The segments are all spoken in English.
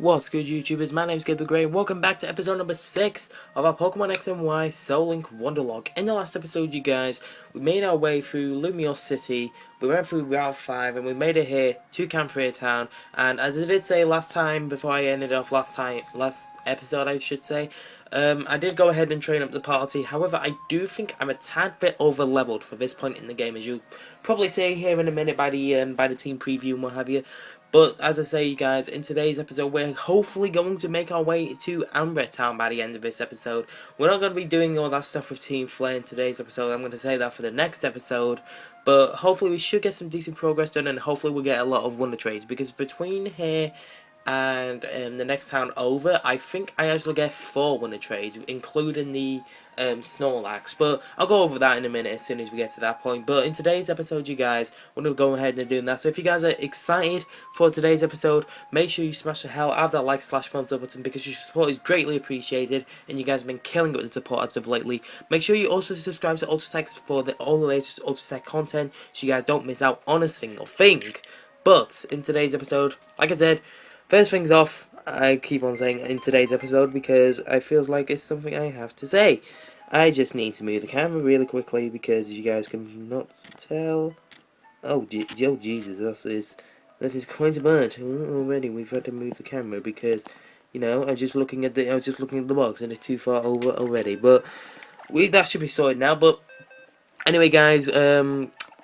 What's good, YouTubers? My name's Gib The Great. Welcome back to episode number 6 of our Pokemon X and Y Soul Link Wonderlocke. In the last episode, you guys, we made our way through Lumiose City, we went through Route 5, and we made it here to Camphrier Town. And as I did say last time, before I ended off last episode, I should say, I did go ahead and train up the party. However, I do think I'm a tad bit over leveled for this point in the game, as you'll probably see here in a minute by the team preview and what have you. But as I say, you guys, in today's episode, we're hopefully going to make our way to Ambrette Town by the end of this episode. We're not going to be doing all that stuff with Team Flare in today's episode. I'm going to say that for the next episode. But hopefully we should get some decent progress done, and hopefully we'll get a lot of WonderTrades. Because between here and the next town over, I think I actually get 4 WonderTrades, including the Snorlax. But I'll go over that in a minute as soon as we get to that point. But in today's episode, you guys, we're going to go ahead and do that. So if you guys are excited for today's episode, make sure you smash the hell out of that like/thumbs up button, because your support is greatly appreciated, and you guys have been killing it with the support as of lately. Make sure you also subscribe to WonderTrade for all the latest WonderTrade content, so you guys don't miss out on a single thing. But in today's episode, like I said, first things off, I keep on saying in today's episode because I feel like it's something I have to say. I just need to move the camera really quickly because you guys can not tell. Oh Jesus, this is quite bad already. We've had to move the camera because, you know, I was just looking at the box and it's too far over already. But that should be sorted now. But anyway, guys,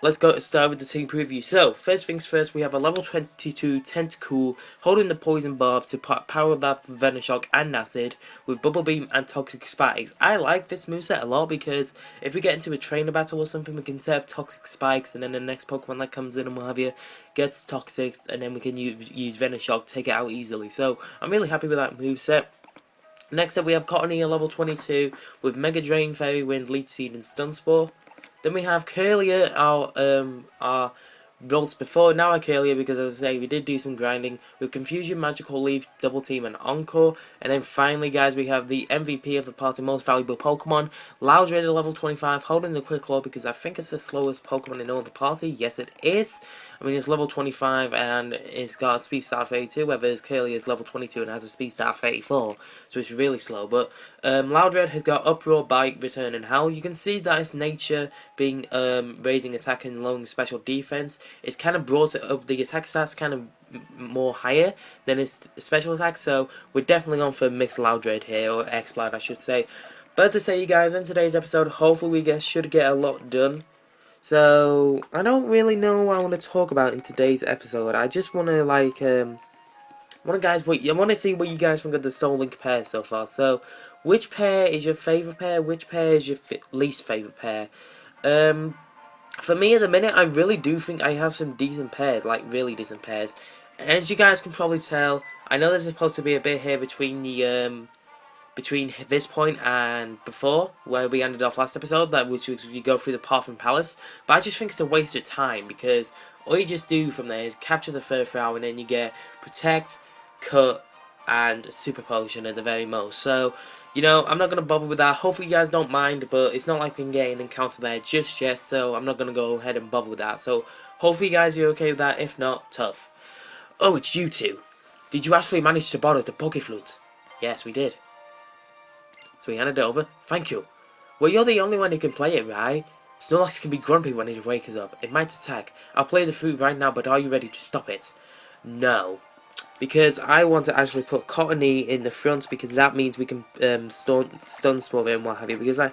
let's start with the team preview. So, first things first, we have a level 22 Tentacool holding the Poison Barb to power up Venoshock and Acid with Bubble Beam and Toxic Spikes. I like this moveset a lot because if we get into a trainer battle or something, we can set up Toxic Spikes, and then the next Pokemon that comes in and what have you gets Toxic, and then we can use Venoshock, take it out easily. So, I'm really happy with that moveset. Next up, we have Cottonee level 22 with Mega Drain, Fairy Wind, Leech Seed, and Stun Spore. Then we have Curlier, our builds before, now our Curlier, because as I say, we did do some grinding with Confusion, Magical Leaf, Double Team, and Encore. And then finally, guys, we have the MVP of the party, most valuable Pokemon, Loudred level 25, holding the Quick Claw because I think it's the slowest Pokemon in all the party. Yes, it is. I mean, it's level 25 and it's got a speed stat of 82, whereas Curlier is level 22 and has a speed stat of 84, so it's really slow. But Loudred has got Uproar, Bite, Return, and Howl. You can see that its nature being raising attack and lowering special defense. It's kind of brought it up, the attack stats kind of more higher than its special attack, so we're definitely on for mixed Loudred here, or X-Blood I should say. But as I say, you guys, in today's episode, hopefully we should get a lot done. So, I don't really know what I want to talk about in today's episode. I just want to, like, I want to see what you guys think of the Soul Link pair so far. So, which pair is your favourite pair? Which pair is your least favourite pair? For me, at the minute, I really do think I have some decent pairs, like, really decent pairs. And as you guys can probably tell, I know there's supposed to be a bit here between the, between this point and before, where we ended off last episode, which was you go through the Path and Palace. But I just think it's a waste of time, because all you just do from there is capture the Furfrou, and then you get Protect, Cut, and Super Potion at the very most. So, you know, I'm not going to bother with that. Hopefully you guys don't mind, but it's not like we can get an encounter there just yet, so I'm not going to go ahead and bother with that. So, hopefully you guys are okay with that. If not, tough. Oh, it's you two. Did you actually manage to borrow the Pokeflute? Yes, we did. So he handed it over. Thank you. Well, you're the only one who can play it, right? Snorlax can be grumpy when he wakes up. It might attack. I'll play the fruit right now, but are you ready to stop it? No. Because I want to actually put Cottonee in the front, because that means we can stun spore it and what have you. Because I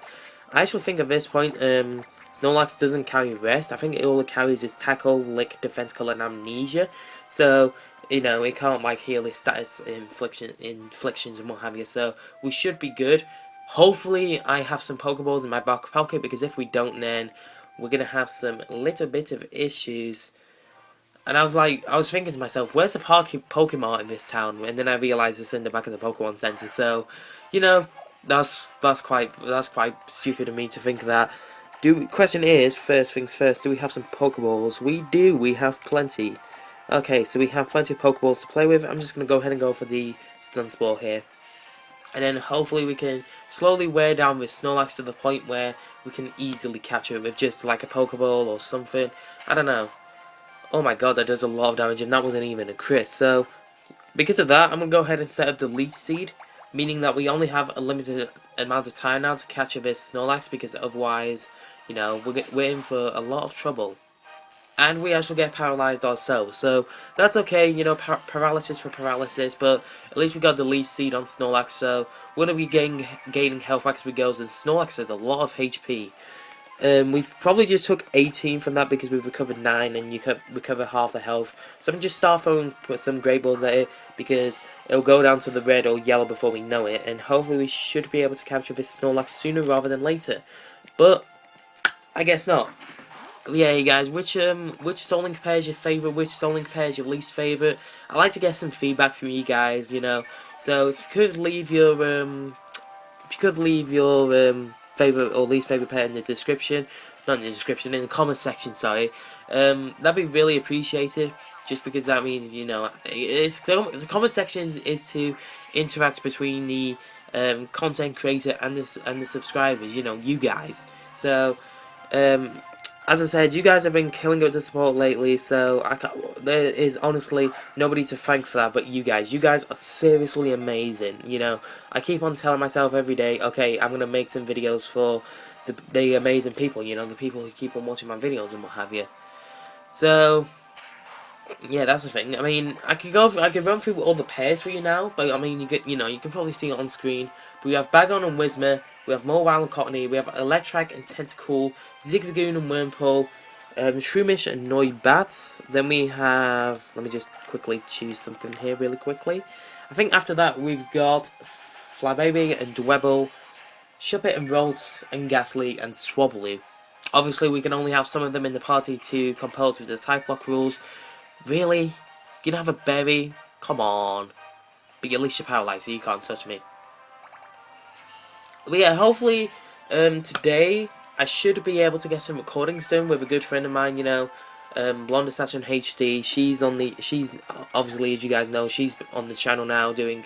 actually think at this point, Snorlax doesn't carry rest. I think all it carries is Tackle, Lick, Defense Color, and Amnesia. So, you know, it can't like heal his status inflictions and what have you. So we should be good. Hopefully I have some Pokeballs in my back pocket, because if we don't, then we're gonna have some little bit of issues. And I was thinking to myself, where's the Pokemon in this town? And then I realised it's in the back of the Pokemon Center. So, you know, that's quite stupid of me to think of that. Question is, first things first, do we have some Pokeballs? We do. We have plenty. Okay, so we have plenty of Pokeballs to play with. I'm just going to go ahead and go for the Stun Spore here. And then hopefully we can slowly wear down this Snorlax to the point where we can easily capture it with just like a Pokeball or something. I don't know. Oh my god, that does a lot of damage, and that wasn't even a crit. So, because of that, I'm going to go ahead and set up the leech seed, meaning that we only have a limited amount of time now to catch this Snorlax, because otherwise, you know, we're in for a lot of trouble. And we actually get paralyzed ourselves, so that's okay, you know, paralysis for paralysis, but at least we got the leech seed on Snorlax, so we're going to be gaining health back as we go, and Snorlax has a lot of HP. We've probably just took 18 from that because we've recovered 9 and you can recover half the health. So I'm just start throwing some Great Balls at it because it'll go down to the red or yellow before we know it. And hopefully we should be able to capture this Snorlax sooner rather than later. But I guess not. Yeah, you guys, which Soul pair is your favourite? Which Soul pair is your least favourite? I'd like to get some feedback from you guys, you know. So if you could leave your favourite or least favourite pair in the description, not in the description, in the comment section, sorry, that'd be really appreciated, just because that means, you know, the comment section is to interact between the content creator and the subscribers, you know, you guys. So as I said, you guys have been killing it with the support lately, so there is honestly nobody to thank for that but you guys. You guys are seriously amazing, you know. I keep on telling myself every day, okay, I'm going to make some videos for the amazing people, you know, the people who keep on watching my videos and what have you. So, yeah, that's the thing. I mean, I could run through all the pairs for you now, but I mean, you can probably see it on screen. But we have Bagon and Whismur, we have Mawile and Cottony, we have Electrak and Tentacool, Zigzagoon and Wurmple, Shroomish and Noibat. Then we have, let me just quickly choose something here really quickly. I think after that we've got Flybaby and Dwebble, Shuppet and Ralts and Ghastly and Swablu. Obviously we can only have some of them in the party to compose with the type block rules. Really? You can have a berry? Come on. But at least you're paralyzed, so you can't touch me. But yeah, hopefully today I should be able to get some recordings done with a good friend of mine, you know, Blonde Assassin HD. She's obviously, as you guys know, she's on the channel now doing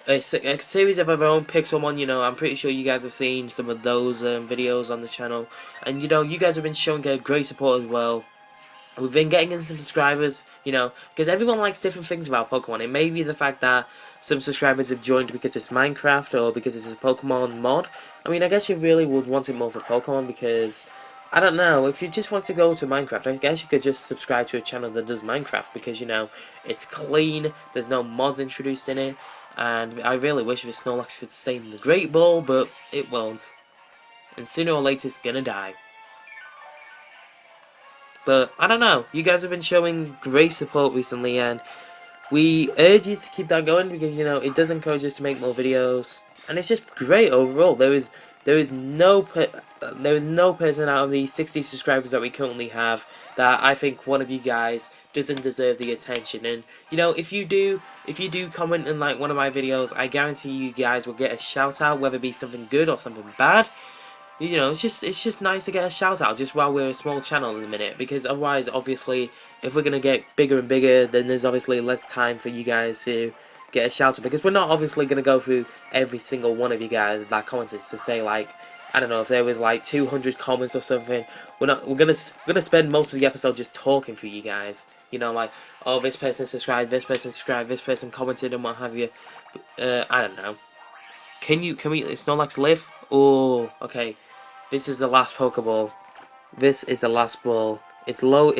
a series of her own Pixel one, you know. I'm pretty sure you guys have seen some of those videos on the channel. And, you know, you guys have been showing her great support as well. We've been getting in some subscribers, you know, because everyone likes different things about Pokemon. It may be the fact that some subscribers have joined because it's Minecraft or because it's a Pokemon mod. I mean, I guess you really would want it more for Pokemon because, I don't know, if you just want to go to Minecraft, I guess you could just subscribe to a channel that does Minecraft because, you know, it's clean, there's no mods introduced in it, and I really wish this Snorlax could stay in the Great Ball, but it won't. And sooner or later it's gonna die. But, I don't know, you guys have been showing great support recently, and we urge you to keep that going because, you know, it does encourage us to make more videos, and it's just great overall. There is no person out of the 60 subscribers that we currently have that I think one of you guys doesn't deserve the attention. And, you know, if you do comment in like one of my videos, I guarantee you guys will get a shout out, whether it be something good or something bad. You know, it's just nice to get a shout out just while we're a small channel in the minute, because otherwise, obviously, if we're gonna get bigger and bigger, then there's obviously less time for you guys to get a shout out, because we're not obviously gonna go through every single one of you guys that commented to say, like, I don't know, if there was like 200 comments or something, we're gonna spend most of the episode just talking for you guys. You know, like, oh, this person subscribed, this person commented and what have you. I don't know. Can we Snorlax live? Oh, okay. This is the last Pokeball. This is the last ball. It's low.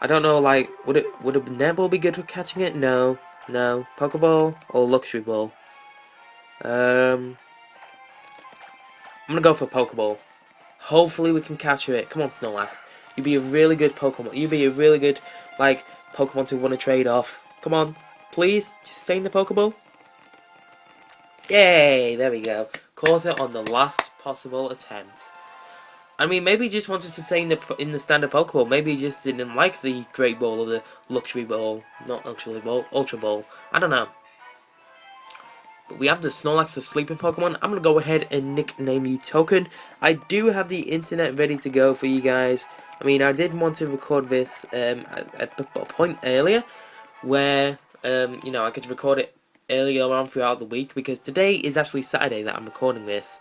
I don't know, like, would a netball be good for catching it? No. Pokeball or Luxury Ball? I'm gonna go for Pokeball. Hopefully we can capture it. Come on, Snorlax. You'd be a really good Pokemon. You'd be a really good, like, Pokemon to want to trade off. Come on, please, just stay in the Pokeball. Yay! There we go. Caught it on the last possible attempt. I mean, maybe he just wanted to stay in the standard Pokeball. Maybe he just didn't like the Great Ball or the Luxury Ball. Not Luxury Ball, Ultra Ball. I don't know. But we have the Snorlax, the sleeping Pokemon. I'm going to go ahead and nickname you Token. I do have the internet ready to go for you guys. I mean, I did want to record this at a point earlier where, you know, I could record it earlier on throughout the week, because today is actually Saturday that I'm recording this.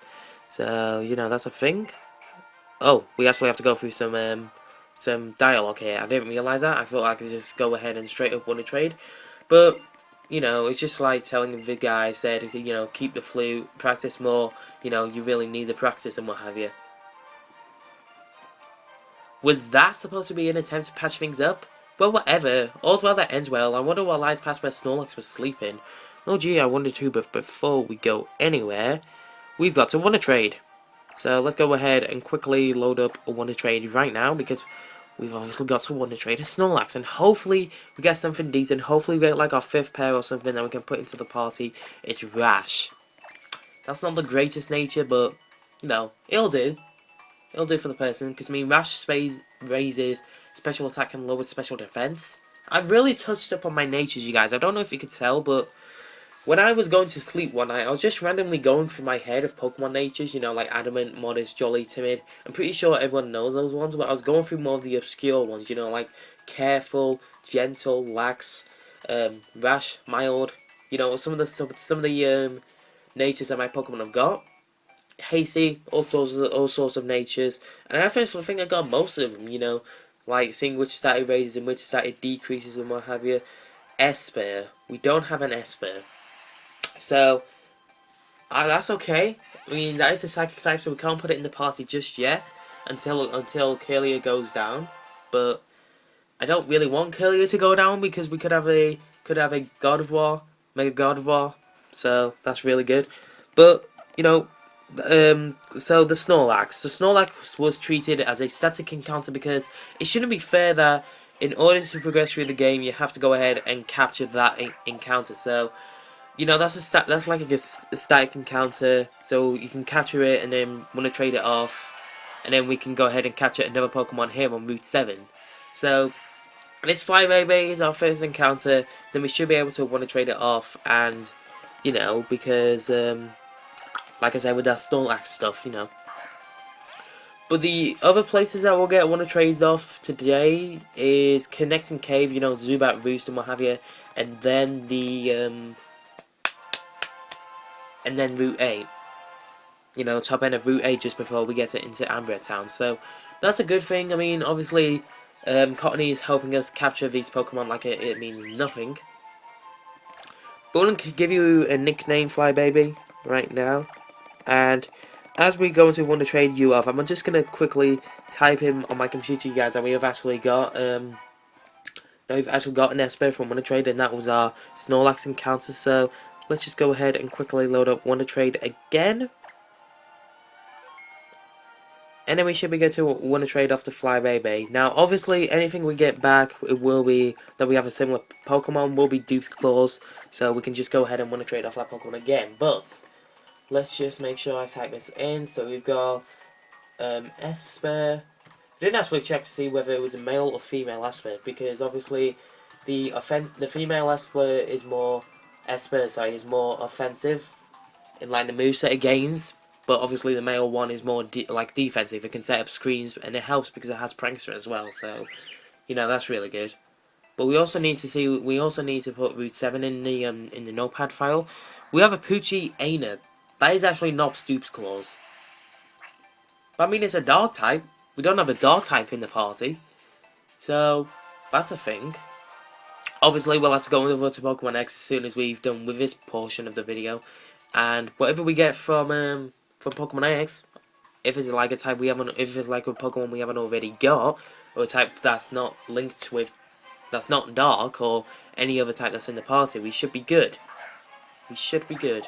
So, you know, that's a thing. Oh, we actually have to go through some dialogue here. I didn't realise that. I thought I could just go ahead and straight up WonderTrade. But, you know, it's just like telling the guy said, you know, keep the flute, practice more, you know, you really need the practice and what have you. Was that supposed to be an attempt to patch things up? Well, whatever. All's well that ends well. I wonder what lies past where Snorlax was sleeping. Oh gee, I wonder too, but before we go anywhere, we've got to WonderTrade. So let's go ahead and quickly load up a WonderTrade right now, because we've obviously got to WonderTrade a Snorlax, and hopefully we get something decent. Hopefully we get like our 5th pair or something that we can put into the party. It's Rash. That's not the greatest nature, but, you know, it'll do. It'll do for the person, because I mean, Rash raises special attack and lowers special defense. I've really touched up on my natures, you guys. I don't know if you could tell, but when I was going to sleep one night, I was just randomly going through my head of Pokemon natures, you know, like Adamant, Modest, Jolly, Timid. I'm pretty sure everyone knows those ones, but I was going through more of the obscure ones, you know, like Careful, Gentle, Lax, Rash, Mild. You know, some of the natures that my Pokemon have got. Hasty, all sorts of natures, and I think I got most of them, you know, like seeing which stat it raises and which stat it decreases and what have you. Esper, we don't have an Esper, so that's okay. I mean, that is a psychic type, so we can't put it in the party just yet until Kirlia goes down. But I don't really want Kirlia to go down, because we could have a God of War, Mega God of War, so that's really good. But you know. So the Snorlax was treated as a static encounter, because it shouldn't be fair that in order to progress through the game you have to go ahead and capture that encounter. So, you know, that's like a static encounter, so you can capture it and then want to trade it off, and then we can go ahead and capture another Pokemon here on Route 7. So this Flybaby is our first encounter, then we should be able to want to trade it off, and you know, because like I said, with that Snorlax stuff, you know. But the other places that we'll get WonderTrades off today is Connecting Cave, you know, Zubat, Roost, and what have you, and then Route 8. You know, top end of Route 8 just before we get into Ambrette Town. So that's a good thing. I mean, obviously, Cottony is helping us capture these Pokemon like it means nothing. But I'm going to give you a nickname, Flybaby, right now. And as we go into WonderTrade you off, I'm just going to quickly type in on my computer, you guys, that we've actually got an Esper from WonderTrade, and that was our Snorlax encounter. So let's just go ahead and quickly load up WonderTrade again. And then we should be good to WonderTrade off the Flybaby. Now, obviously, anything we get back, it will be that we have a similar Pokemon, will be Dupes Claws. So we can just go ahead and WonderTrade off that Pokemon again. But let's just make sure I type this in. So we've got Esper. I didn't actually check to see whether it was a male or female Esper, because obviously the female Esper is more offensive in like the moveset it gains, but obviously the male one is more defensive. It can set up screens, and it helps because it has Prankster as well. So you know, that's really good. But we also need to put Route 7 in the notepad file. We have a Poochie Aina. That is actually not Dupes Claws. But I mean, it's a dog type. We don't have a dog type in the party. So, that's a thing. Obviously, we'll have to go over to Pokemon X as soon as we've done with this portion of the video. And whatever we get from Pokemon X, if it's like a type if it's like a Pokemon we haven't already got, or a type that's not linked with, that's not dark, or any other type that's in the party, we should be good. We should be good.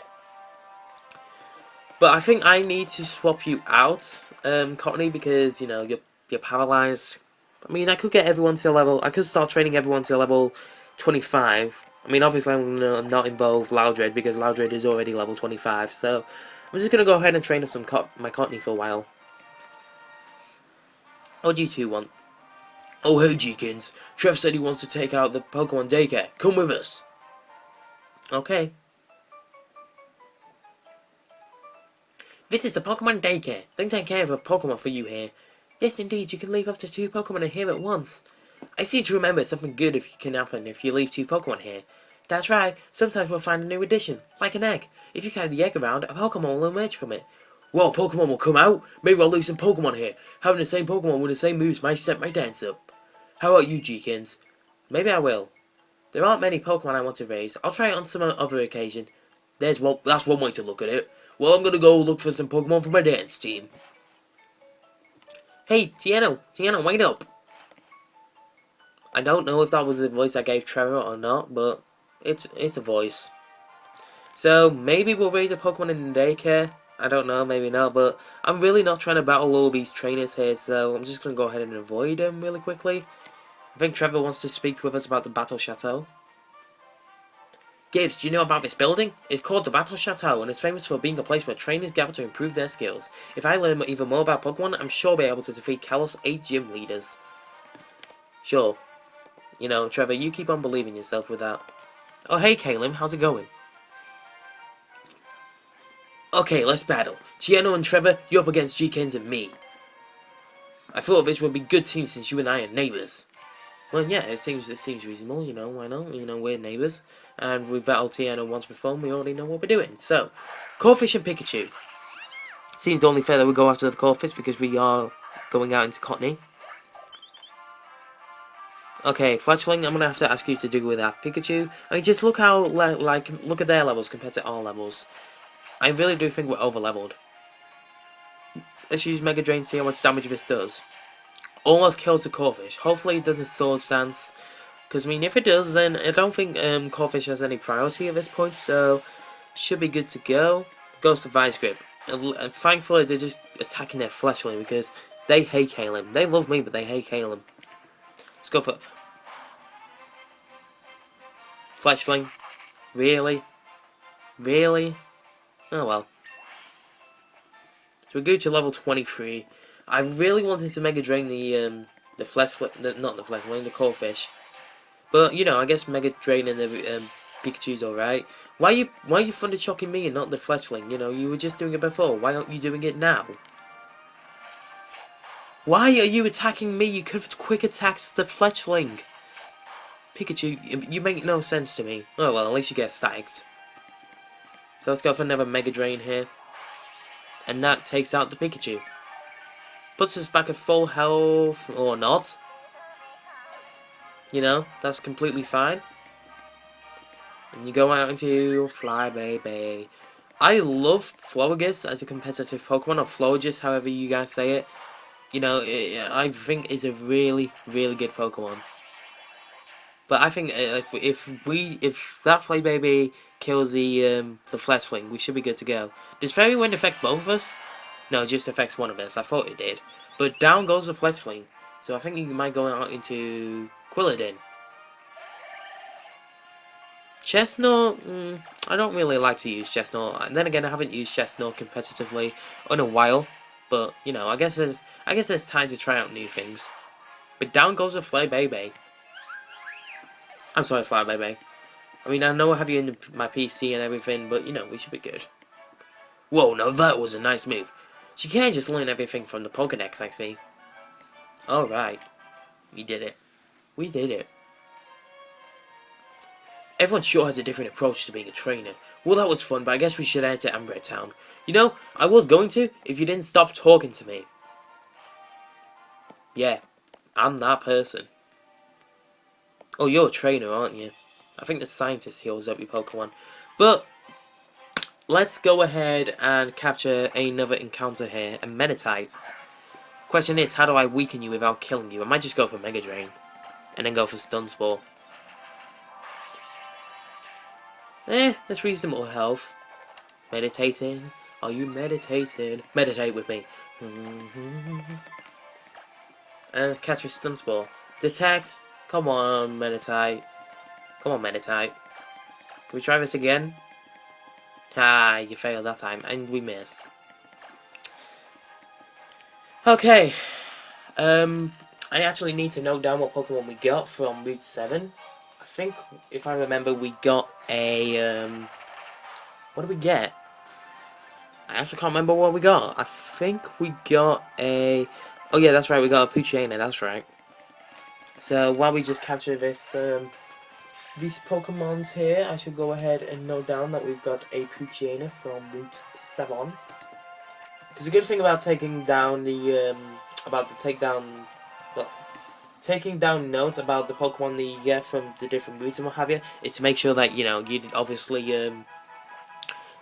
But I think I need to swap you out, Cottony, because, you know, you're paralyzed. I mean, I could get everyone to level, I could start training everyone to level 25. I mean, obviously I'm going to not involve Loudred, because Loudred is already level 25, so I'm just going to go ahead and train up my Cottony for a while. What do you two want? Oh, hey, Jeekins. Trev said he wants to take out the Pokemon daycare. Come with us. Okay. This is the Pokemon daycare. Don't take care of a Pokemon for you here. Yes, indeed, you can leave up to 2 Pokemon here at once. I seem to remember something good can happen if you leave 2 Pokemon here. That's right, sometimes we'll find a new addition, like an egg. If you carry the egg around, a Pokemon will emerge from it. Well, Pokemon will come out. Maybe I'll lose some Pokemon here. Having the same Pokemon with the same moves might set my dance up. How about you, Jeekins? Maybe I will. There aren't many Pokemon I want to raise. I'll try it on some other occasion. That's one way to look at it. Well, I'm gonna go look for some Pokemon for my dance team. Hey, Tiano, wait up. I don't know if that was the voice I gave Trevor or not, but it's a voice. So, maybe we'll raise a Pokemon in the daycare. I don't know, maybe not, but I'm really not trying to battle all these trainers here, so I'm just going to go ahead and avoid them really quickly. I think Trevor wants to speak with us about the Battle Chateau. Gibbs, do you know about this building? It's called the Battle Chateau, and it's famous for being a place where trainers gather to improve their skills. If I learn even more about Pokemon, I'm sure I'll be able to defeat Kalos' 8 gym leaders. Sure. You know, Trevor, you keep on believing yourself with that. Oh, hey, Kalim, how's it going? Okay, let's battle. Tiano and Trevor, you're up against G-Kins and me. I thought this would be a good team since you and I are neighbours. Well, yeah, it seems reasonable, you know, why not? You know, we're neighbours. And we've battled Tiano once before, and we already know what we're doing. So, Corphish and Pikachu. Seems only fair that we go after the Corphish because we are going out into Cottony. Okay, Fletchling, I'm going to have to ask you to do with that. Pikachu, I mean, just look how, look at their levels compared to our levels. I really do think we're over-leveled. Let's use Mega Drain to see how much damage this does. Almost kills the Corphish. Hopefully it doesn't Sword Stance. Because, I mean, if it does, then I don't think Corphish has any priority at this point, so should be good to go. Goes to Vice Grip. And thankfully they're just attacking their Fletchling because they hate Kalim. They love me, but they hate Kalim. Let's go for Fletchling. Really? Really? Oh well. So we go to level 23. I really wanted to Mega Drain the the Corphish. But you know, I guess Mega Draining the Pikachu's alright. Why are you Thunder Shocking me and not the Fletchling? You know, you were just doing it before. Why aren't you doing it now? Why are you attacking me? You could have quick attacked the Fletchling. Pikachu, you make no sense to me. Oh well, at least you get stacked. So let's go for another Mega Drain here. And that takes out the Pikachu. Puts us back at full health, or not. You know, that's completely fine. And you go out into Fly Baby. I love Florges as a competitive Pokemon, or Florges, however you guys say it. You know, I think it's a really, really good Pokemon. But I think if that Fly Baby kills the Fletchling, we should be good to go. Does Fairy Wind affect both of us? No, it just affects one of us. I thought it did. But down goes the Fletchling. So I think you might go out into Quilladin. Chestnut, I don't really like to use Chestnut. And then again, I haven't used Chestnut competitively in a while. But, you know, I guess it's time to try out new things. But down goes the Fly Baby. I'm sorry, Fly Baby. I mean, I know I have you in my PC and everything, but, you know, we should be good. Whoa, now that was a nice move. So you can't just learn everything from the Pokédex, I see. Alright. We did it. We did it. Everyone sure has a different approach to being a trainer. Well, that was fun, but I guess we should head to Ambrette Town. You know, I was going to, if you didn't stop talking to me. Yeah, I'm that person. Oh, you're a trainer, aren't you? I think the scientist heals up your Pokemon. But let's go ahead and capture another encounter here and meditate. Question is, how do I weaken you without killing you? I might just go for Mega Drain. And then go for Stun Spore. That's reasonable health. Meditating. Are you meditating? Meditate with me. And let's catch a Stun Spore. Detect. Come on, Meditate. Come on, Meditate. Can we try this again? Ah, you failed that time, and we missed. Okay. I actually need to note down what Pokemon we got from Route 7. I think, if I remember, we got a, what did we get? I actually can't remember what we got. I think we got a, oh yeah, that's right, we got a Poochyena, that's right. So, while we just capture this, these Pokemons here, I should go ahead and note down that we've got a Poochyena from Route 7. Because the good thing about taking down the, taking down notes about the Pokemon that you get from the different routes and what have you is to make sure that you obviously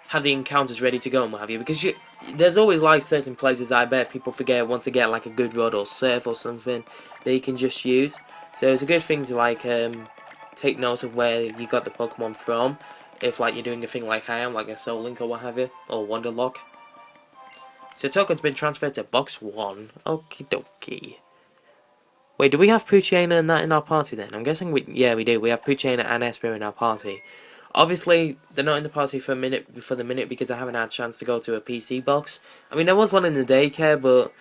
have the encounters ready to go and what have you, because there's always like certain places I bet people forget once they get like a good road or surf or something that you can just use. So it's a good thing to like take notes of where you got the Pokemon from if like you're doing a thing like I am, like a Soul Link or what have you, or Wonderlocke. So token's been transferred to box 1. Okie dokie. Wait, do we have Poochyena and that in our party then? I'm guessing we do. We have Poochyena and Esper in our party. Obviously, they're not in the party for the minute because I haven't had a chance to go to a PC box. I mean, there was one in the daycare, but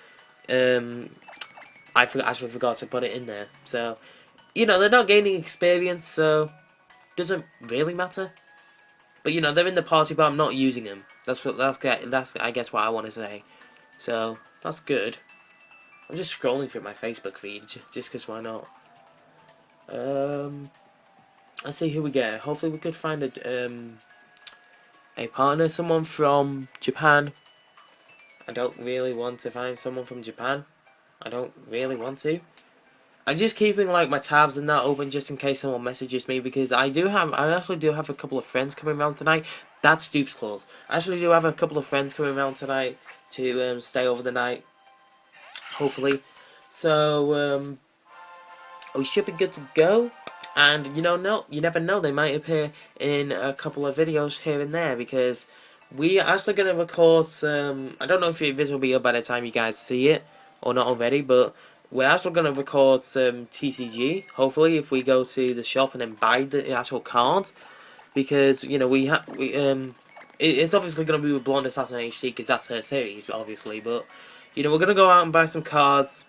I actually forgot to put it in there. So, they're not gaining experience, so doesn't really matter. But they're in the party, but I'm not using them. That's I guess what I want to say. So that's good. I'm just scrolling through my Facebook feed just because why not? Let's see who we get. Hopefully we could find a partner, someone from Japan. I don't really want to find someone from Japan. I don't really want to. I'm just keeping like my tabs and that open just in case someone messages me, because I actually do have a couple of friends coming around tonight. That's Dupes Claws. I actually do have a couple of friends coming around tonight to stay over the night, hopefully. So we should be good to go. And you never know, they might appear in a couple of videos here and there, because we are actually going to record some. I don't know if this will be up by the time you guys see it or not already, but we're actually going to record some TCG, hopefully, if we go to the shop and then buy the actual card. Because, it's obviously going to be with Blonde Assassin HD, because that's her series, obviously. But, we're going to go out and buy some cards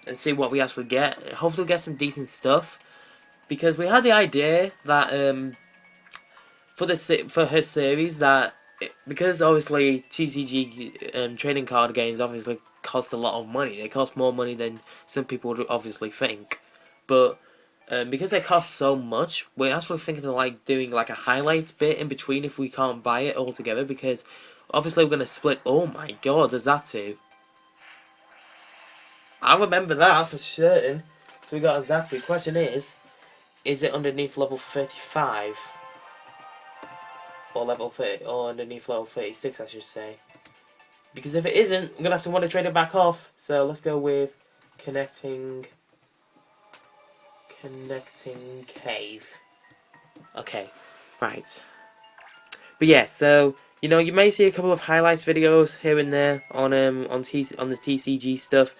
and see what we actually get. Hopefully get some decent stuff. Because we had the idea that, for her series, that, because obviously TCG trading card games obviously cost a lot of money. They cost more money than some people would obviously think. But because they cost so much, we're actually thinking of like doing like a highlights bit in between if we can't buy it all together. Because obviously we're going to split. Oh my god, there's that too. I remember that for certain. So we got a Zatu. Question is it underneath level 35? Or level 30, or underneath level 36, I should say. Because if it isn't, I'm going to have to WonderTrade it back off. So let's go with connecting cave. Okay, right. But yeah, so you may see a couple of highlights videos here and there on the TCG stuff,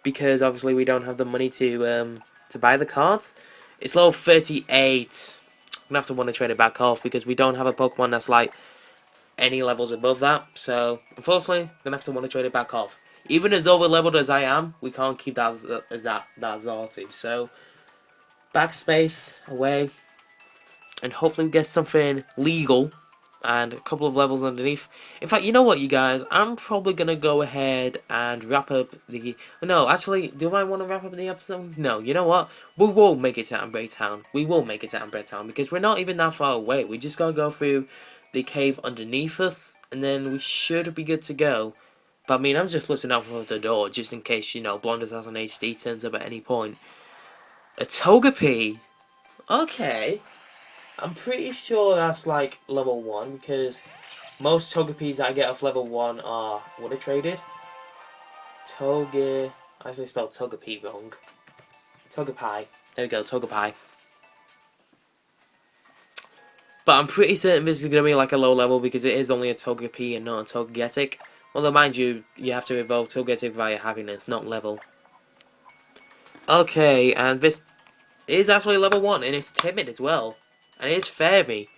because obviously we don't have the money to buy the cards. It's level 38. I'm going to have to WonderTrade it back off because we don't have a Pokemon that's like any levels above that. So, unfortunately, I'm going to have to WonderTrade it back off. Even as over leveled as I am, we can't keep that as that Zartu. So, backspace, away, and hopefully we get something legal and a couple of levels underneath. In fact, you know what, you guys? I'm probably going to go ahead and wrap up the... No, actually, do I want to wrap up the episode? No, you know what? We will make it to Ambrette Town. We will make it to Ambrette Town, because we're not even that far away. We just got to go through the cave underneath us, and then we should be good to go. But, I mean, I'm just looking out for the door, just in case, Blonde Assassin HD turns up at any point. A Togepi? Okay. I'm pretty sure that's like level 1, because most Togepis that I get off level 1 are WonderTraded. I actually spelled Togepi wrong. Togepi. There we go, Togepi. But I'm pretty certain this is going to be like a low level, because it is only a Togepi and not a Togetic. Although, mind you, you have to evolve Togetic via happiness, not level. Okay, and this is actually level 1, and it's timid as well. And it is fairy.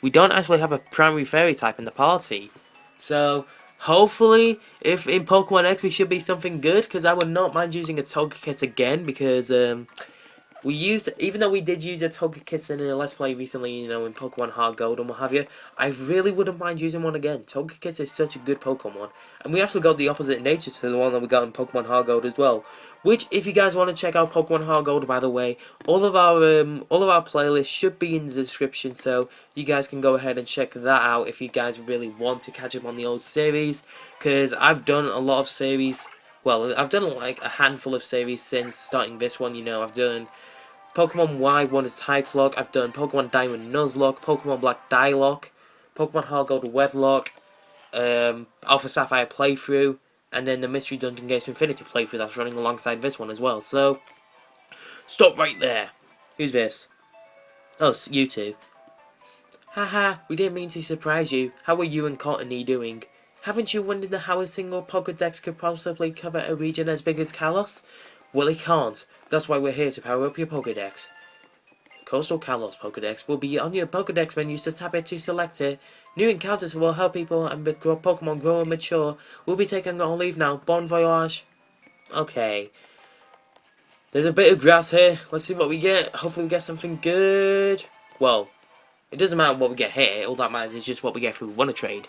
We don't actually have a primary fairy type in the party. So, hopefully, if in Pokemon X we should be something good, because I would not mind using a Togekiss again, because even though we did use a Togekiss in a Let's Play recently, in Pokemon Heart Gold and what have you, I really wouldn't mind using one again. Togekiss is such a good Pokemon. And we actually got the opposite nature to the one that we got in Pokemon Heart Gold as well. Which, if you guys want to check out Pokemon Heart Gold, by the way, all of our playlists should be in the description, so you guys can go ahead and check that out if you guys really want to catch up on the old series. Because I've done a lot of series well, I've done like a handful of series since starting this one. You know, I've done Pokemon Y Wonder Type Lock, I've done Pokemon Diamond Nuzlocke, Pokemon Black Dialogue, Pokemon Heart Gold Weblock, Alpha Sapphire playthrough, and then the Mystery Dungeon Gates Infinity playthrough that's running alongside this one as well. So, stop right there. Who's this? Oh, it's you two. Haha, we didn't mean to surprise you. How are you and Courtney doing? Haven't you wondered how a single Pokédex could possibly cover a region as big as Kalos? Well, it can't. That's why we're here to power up your Pokédex. Coastal Kalos Pokédex will be on your Pokédex menu, so tap it to select it. New encounters will help people and Pokemon grow and mature. We'll be taking on leave now. Bon voyage. Okay. There's a bit of grass here. Let's see what we get. Hopefully we get something good. Well, it doesn't matter what we get here. All that matters is just what we get through WonderTrade.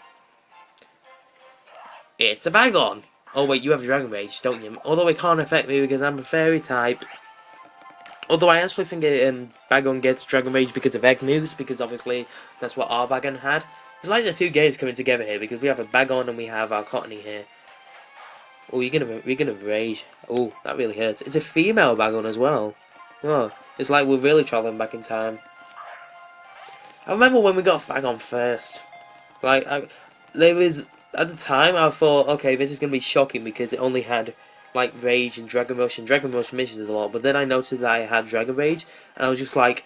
It's a Bagon. Oh wait, you have Dragon Rage, don't you? Although it can't affect me because I'm a fairy type. Although I actually think Bagon gets Dragon Rage because of Egg Moves, because obviously that's what our Bagon had. It's like the two games coming together here, because we have a Bagon and we have our Cottony here. Oh, you're gonna rage. Oh, that really hurts. It's a female Bagon as well. Oh, it's like we're really traveling back in time. I remember when we got Bagon first. Like, there was, at the time, I thought, okay, this is gonna be shocking because it only had like Rage and Dragon Rush misses a lot. But then I noticed that I had Dragon Rage, and I was just like,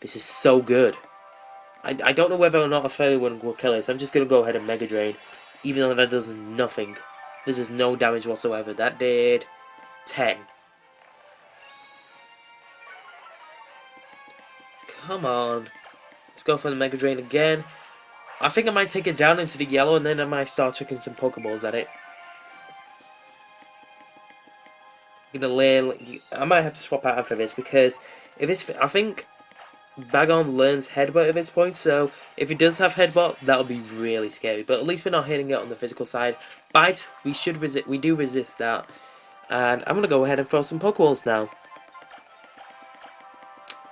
this is so good. I don't know whether or not a fairy one will kill it, so I'm just gonna go ahead and Mega Drain, even though that does nothing. This is no damage whatsoever. That did 10. Come on. Let's go for the Mega Drain again. I think I might take it down into the yellow, and then I might start chucking some Pokeballs at it. I might have to swap out after this, because if it's, I think Bagon learns Headbutt at this point, so if it does have Headbutt, that'll be really scary. But at least we're not hitting it on the physical side. Bite, we do resist that. And I'm going to go ahead and throw some Pokeballs now.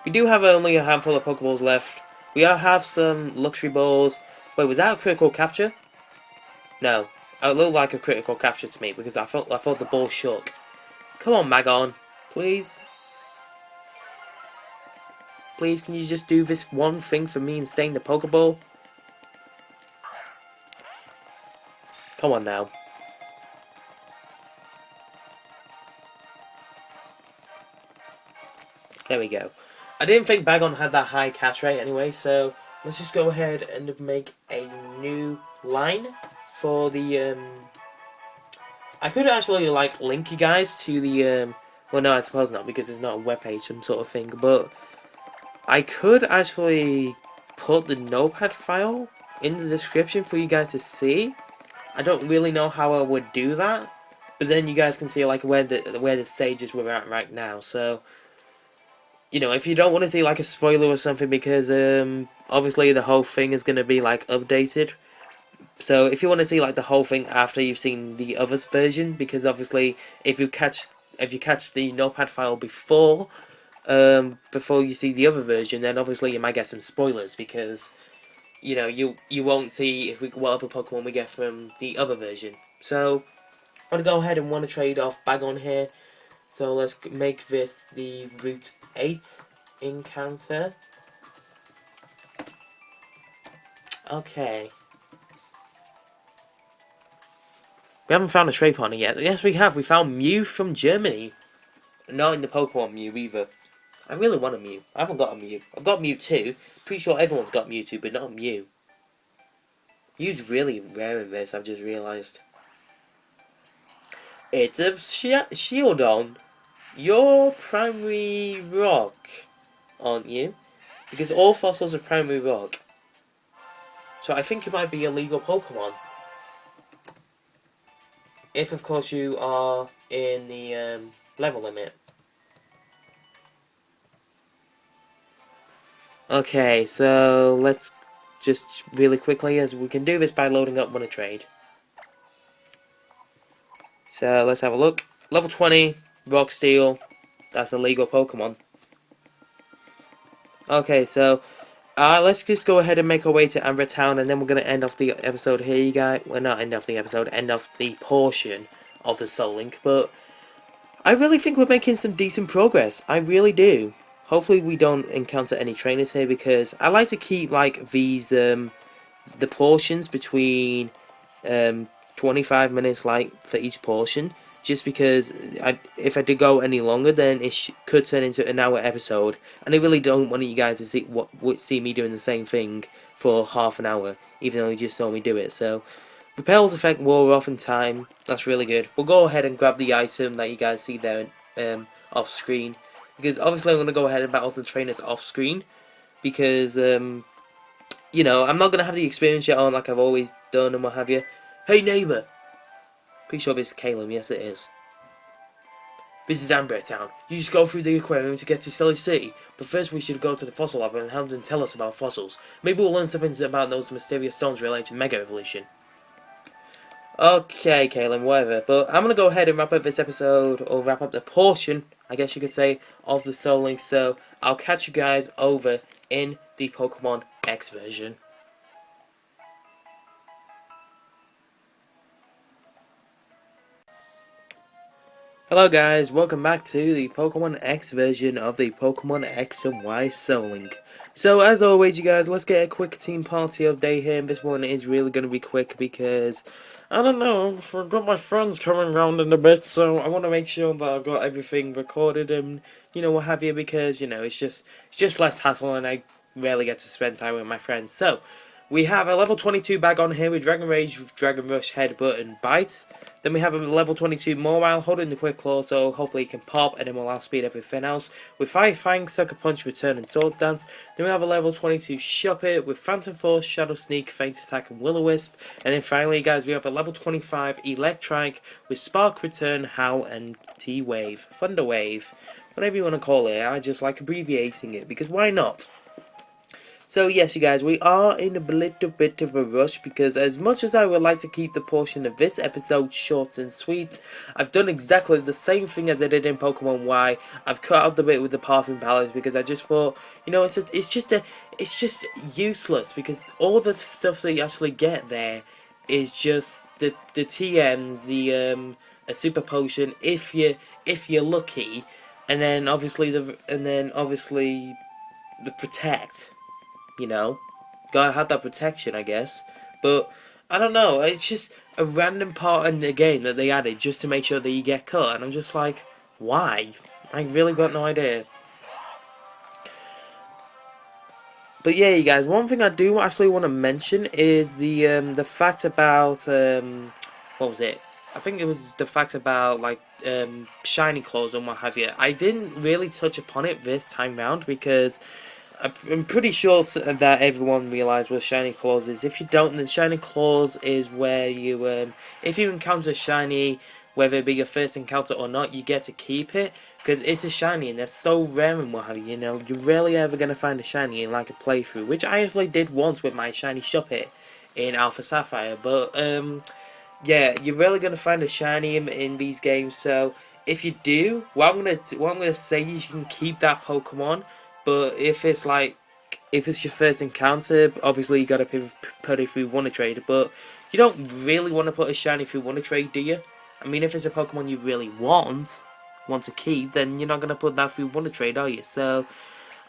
We do have only a handful of Pokeballs left. We have some Luxury Balls. Wait, was that a critical capture? No. It looked like a critical capture to me, because I thought the ball shook. Come on, Magon. Please. Please, can you just do this one thing for me and stay in the Pokeball? Come on now. There we go. I didn't think Bagon had that high catch rate anyway, so let's just go ahead and make a new line for the, I could actually, like, link you guys to the, well, no, I suppose not, because it's not a webpage, some sort of thing, but I could actually put the notepad file in the description for you guys to see. I don't really know how I would do that, but then you guys can see, like, where the stages we're at right now, so, you know, if you don't want to see, like, a spoiler or something, because, obviously the whole thing is going to be, like, updated. So if you want to see, like, the whole thing after you've seen the other version, because obviously if you catch the notepad file before you see the other version, then obviously you might get some spoilers, because, you know, you won't see what other Pokemon we get from the other version. So I'm going to go ahead and WonderTrade off Bagon here. So let's make this the Route 8 encounter. Okay. We haven't found a trade partner yet. Yes, we have. We found Mew from Germany. Not in the Pokemon Mew either. I really want a Mew. I haven't got a Mew. I've got Mewtwo. Pretty sure everyone's got Mewtwo, but not a Mew. Mew's really rare in this, I've just realised. It's a Shieldon. You're primary rock, aren't you? Because all fossils are primary rock. So I think it might be a legal Pokemon. If, of course, you are in the level limit. Okay, so let's just really quickly, as we can do this by loading up WonderTrade. So let's have a look. Level 20, Rock Steel. That's a legal Pokemon. Okay, so let's just go ahead and make our way to Ambrette Town, and then we're going to end off the episode here, you guys. Well, not end off the episode, end off the portion of the Soul Link, but I really think we're making some decent progress. I really do. Hopefully we don't encounter any trainers here, because I like to keep like these the portions between 25 minutes like for each portion, just because if I did go any longer, then it could turn into an hour episode, and I really don't want you guys to see me doing the same thing for half an hour, even though you just saw me do it. So repels effect wore off in time. That's really good. We'll go ahead and grab the item that you guys see there off screen, because obviously I'm going to go ahead and battle the trainers off screen, because you know, I'm not going to have the experience yet on like I've always done and what have you. Hey neighbour! Pretty sure this is Caleb. Yes it is. This is Ambrette Town. You just go through the aquarium to get to Silly City, but first we should go to the fossil lab and have them tell us about fossils. Maybe we'll learn something about those mysterious stones related to Mega Evolution. Okay, Kaylin, whatever. But I'm going to go ahead and wrap up this episode, or wrap up the portion, I guess you could say, of the Soul Link. So I'll catch you guys over in the Pokemon X version. Hello guys, welcome back to the Pokemon X version of the Pokemon X and Y Soul Link. So as always you guys, let's get a quick team party update here, and this one is really going to be quick because, I don't know, I've got my friends coming round in a bit, so I want to make sure that I've got everything recorded and, you know, what have you, because, you know, it's just less hassle and I rarely get to spend time with my friends. So, we have a level 22 bag on here with Dragon Rage, Dragon Rush, Headbutt and Bite. Then we have a level 22 Mobile holding the Quick Claw, so hopefully it can pop and then will outspeed everything else. With 5 Fang, Sucker Punch, Return and Swords Dance. Then we have a level 22 Shuppet with Phantom Force, Shadow Sneak, Feint Attack and Will-O-Wisp. And then finally guys, we have a level 25 Electrike with Spark, Return, Howl and T-Wave. Thunder Wave. Whatever you want to call it, I just like abbreviating it because why not? So yes, you guys, we are in a little bit of a rush because as much as I would like to keep the portion of this episode short and sweet, I've done exactly the same thing as I did in Pokemon Y. I've cut out the bit with the Parfum Palace because I just thought, you know, it's just useless, because all the stuff that you actually get there is just the TMs, a super potion if you're lucky, and then obviously the protect. You know, gotta have that protection, I guess. But I don't know. It's just a random part in the game that they added just to make sure that you get cut, and I'm just like, why? I really got no idea. But yeah, you guys, one thing I do actually want to mention is the fact about what was it? I think it was the fact about like shiny claws and what have you. I didn't really touch upon it this time round because I'm pretty sure that everyone realised what Shiny Claws is. If you don't, then Shiny Claws is where you, if you encounter a Shiny, whether it be your first encounter or not, you get to keep it, because it's a Shiny and they're so rare and what have you, know, you're rarely ever going to find a Shiny in like a playthrough, which I actually did once with my Shiny Shuppet in Alpha Sapphire, but, yeah, you're rarely going to find a Shiny in these games, so if you do, what I'm gonna say is you can keep that Pokemon. But if it's your first encounter, obviously you gotta put it through WonderTrade. But you don't really want to put a shiny through WonderTrade, do you? I mean, if it's a Pokemon you really want to keep, then you're not gonna put that through WonderTrade, are you? So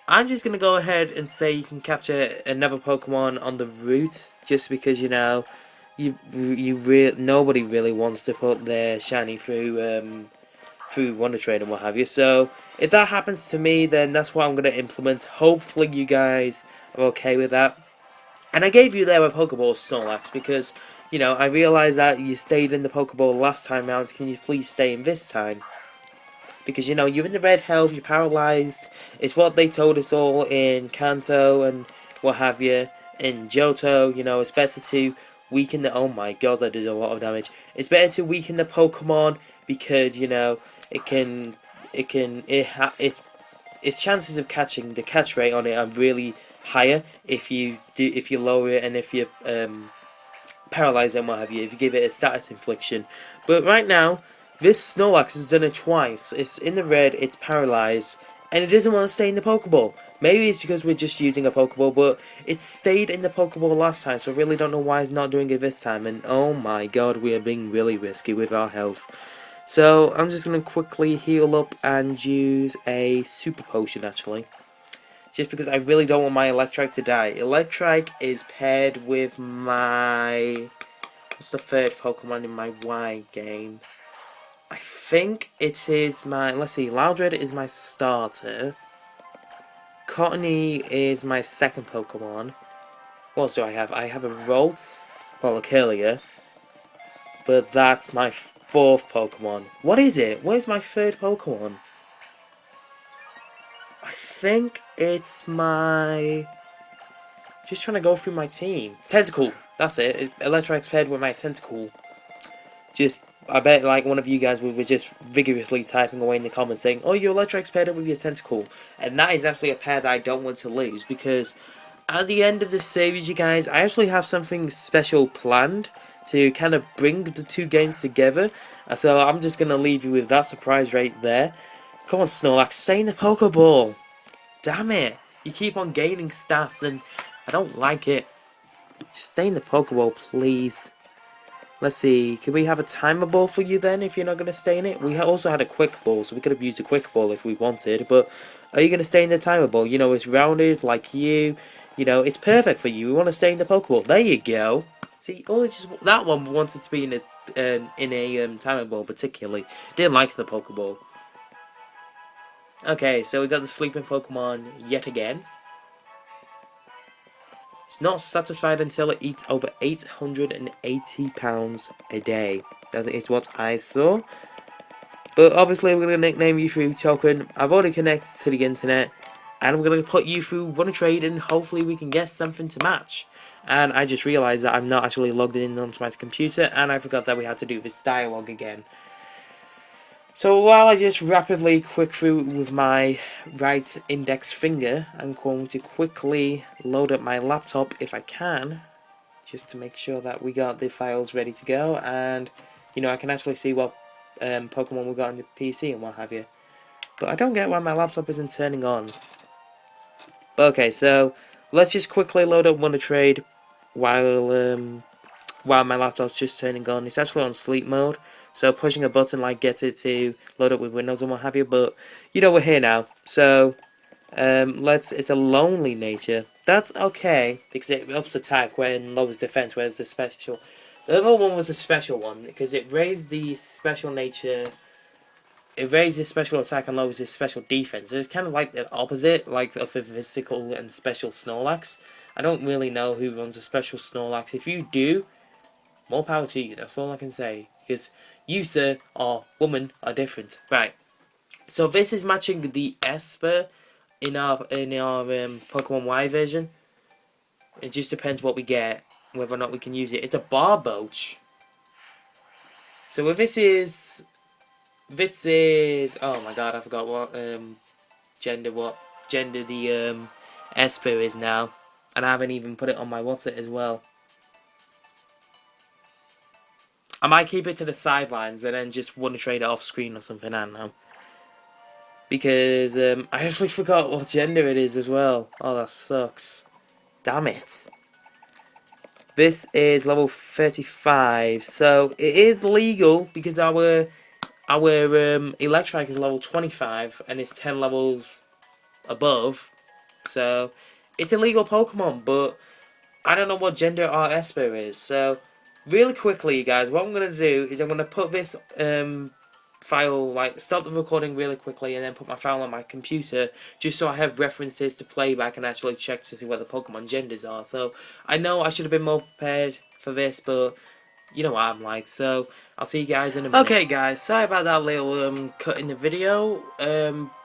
I'm just gonna go ahead and say you can capture another Pokemon on the route, just because, you know, nobody really wants to put their shiny through WonderTrade and what have you. So if that happens to me, then that's what I'm going to implement. Hopefully you guys are okay with that. And I gave you there a Pokeball Snorlax because, you know, I realised that you stayed in the Pokeball last time round. Can you please stay in this time? Because, you know, you're in the red health, you're paralysed. It's what they told us all in Kanto and what have you. In Johto, you know, it's better to weaken the... Oh my god, that did a lot of damage. It's better to weaken the Pokemon because, you know, its chances of catching, the catch rate on it are really higher if you lower it and if you paralyze it and what have you, if you give it a status infliction. But right now, this Snorlax has done it twice. It's in the red, it's paralyzed, and it doesn't want to stay in the Pokeball. Maybe it's because we're just using a Pokeball, but it stayed in the Pokeball last time, so I really don't know why it's not doing it this time. And oh my god, we are being really risky with our health. So I'm just going to quickly heal up and use a Super Potion, actually. Just because I really don't want my Electrike to die. Electrike is paired with my... What's the third Pokemon in my Y game? I think it is my... Let's see, Loudred is my starter. Cottony is my second Pokemon. What else do I have? I have a Ralts, well, Localia. But that's my fourth Pokemon. What is it? What is my third Pokemon? I think it's my... Just trying to go through my team. Tentacle. That's it. Electrike's paired with my Tentacle. Just, I bet like one of you guys were just vigorously typing away in the comments saying, oh, your Electrike's paired up with your Tentacle. And that is actually a pair that I don't want to lose, because at the end of this series, you guys, I actually have something special planned to kind of bring the two games together. So I'm just going to leave you with that surprise right there. Come on, Snorlax, stay in the Pokeball. Damn it. You keep on gaining stats and I don't like it. Just stay in the Pokeball, please. Let's see, can we have a timer ball for you then if you're not going to stay in it? We also had a quick ball, so we could have used a quick ball if we wanted, but are you going to stay in the timer ball? You know, it's rounded like you. You know, it's perfect for you. We want to stay in the Pokeball. There you go. See, that one wanted to be in a timer ball particularly. Didn't like the Pokeball. Okay, so we got the sleeping Pokemon yet again. It's not satisfied until it eats over 880 pounds a day. That is what I saw. But obviously we're going to nickname you through token. I've already connected to the internet. And I'm going to put you through WonderTrade and hopefully we can get something to match. And I just realised that I'm not actually logged in onto my computer. And I forgot that we had to do this dialogue again. So while I just rapidly quick through with my right index finger, I'm going to quickly load up my laptop if I can, just to make sure that we got the files ready to go, and you know, I can actually see what Pokemon we got on the PC and what have you. But I don't get why my laptop isn't turning on. But okay, so let's just quickly load up WonderTrade while my laptop's just turning on. It's actually on sleep mode. So pushing a button like gets it to load up with Windows and what have you, but you know we're here now. So it's a lonely nature. That's okay because it ups attack when lowers defense, whereas the special. The other one was a special one because it raised the special nature. It raised the special attack and lowers the special defense. It's kind of like the opposite, like of the physical and special Snorlax. I don't really know who runs a special Snorlax. If you do, more power to you. That's all I can say. Because you, sir, or woman, are different. Right. So this is matching the Esper in our Pokemon Y version. It just depends what we get, whether or not we can use it. It's a Barboach. So this is oh my god, I forgot what gender the Esper is now, and I haven't even put it on my WhatsApp as well. I might keep it to the sidelines and then just WonderTrade it off screen or something, I don't know. Because I actually forgot what gender it is as well. Oh, that sucks. Damn it. This is level 35, so it is legal because our Electrike is level 25 and it's 10 levels above. So it's a legal Pokemon, but I don't know what gender our Esper is, so really quickly, guys, what I'm going to do is I'm going to put this file, like, stop the recording really quickly and then put my file on my computer just so I have references to play back and actually check to see what the Pokemon genders are. So, I know I should have been more prepared for this, but you know what I'm like, so I'll see you guys in a minute. Okay, guys, sorry about that little cut in the video.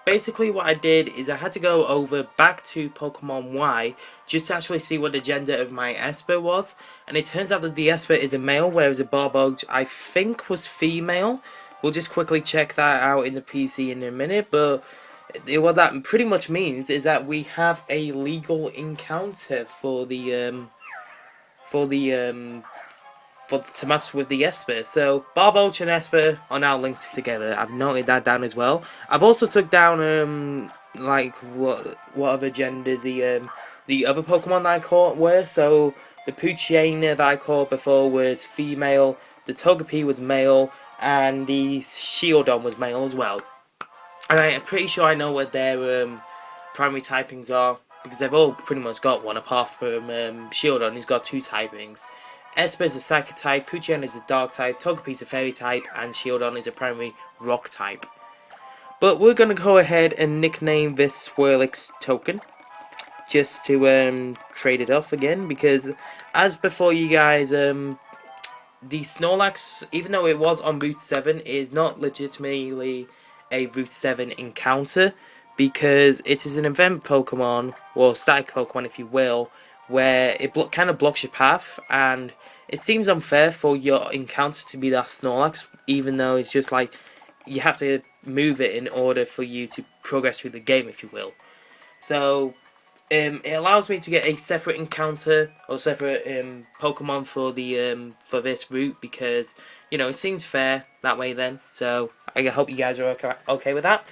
Basically what I did is I had to go over back to Pokemon Y just to actually see what the gender of my Esper was, and it turns out that the Esper is a male, whereas a Barboach I think was female. We'll just quickly check that out in the PC in a minute, but what that pretty much means is that we have a legal encounter for the to match with the Esper. So Barboach and Esper are now linked together. I've noted that down as well. I've also took down like what other genders the other Pokemon that I caught were. So the Poochyena that I caught before was female, the Togepi was male, and the Shieldon was male as well. And I'm pretty sure I know what their primary typings are, because they've all pretty much got one, apart from Shieldon, who's got two typings. Esper is a Psychic type, Poochyena is a Dark type, Togepi is a Fairy type, and Shieldon is a primary Rock type. But we're going to go ahead and nickname this Swirlix token, just to trade it off again, because as before you guys, the Snorlax, even though it was on Route 7, is not legitimately a Route 7 encounter, because it is an event Pokemon, or static Pokemon if you will, where it kind of blocks your path, and it seems unfair for your encounter to be that Snorlax, even though it's just like you have to move it in order for you to progress through the game, if you will. So it allows me to get a separate encounter or separate Pokemon for the for this route, because you know it seems fair that way. Then, so I hope you guys are okay with that.